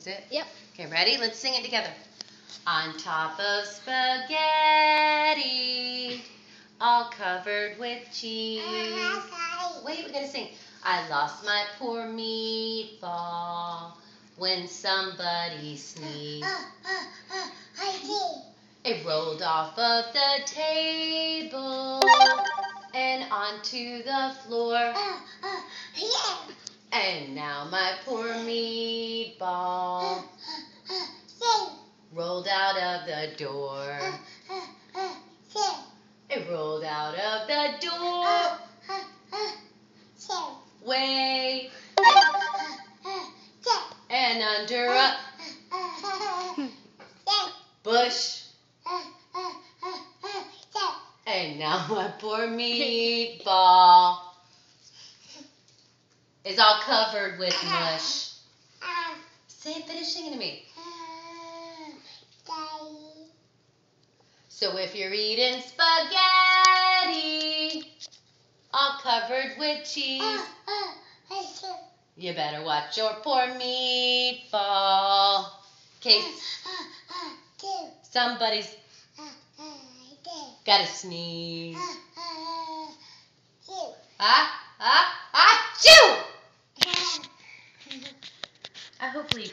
That's it? Yep. Okay, ready? Let's sing it together. On top of spaghetti, all covered with cheese. Wait, we gotta sing. I lost my poor meatball when somebody sneezed. It rolled off of the table and onto the floor. And now my poor meatball rolled out of the door. It rolled out of the door. Way and under a bush. And now my poor meatball is all covered with mush. Finish singing to me. So if you're eating spaghetti all covered with cheese, you better watch your poor meatball. Okay, somebody's gotta sneeze. Achoo! I hope you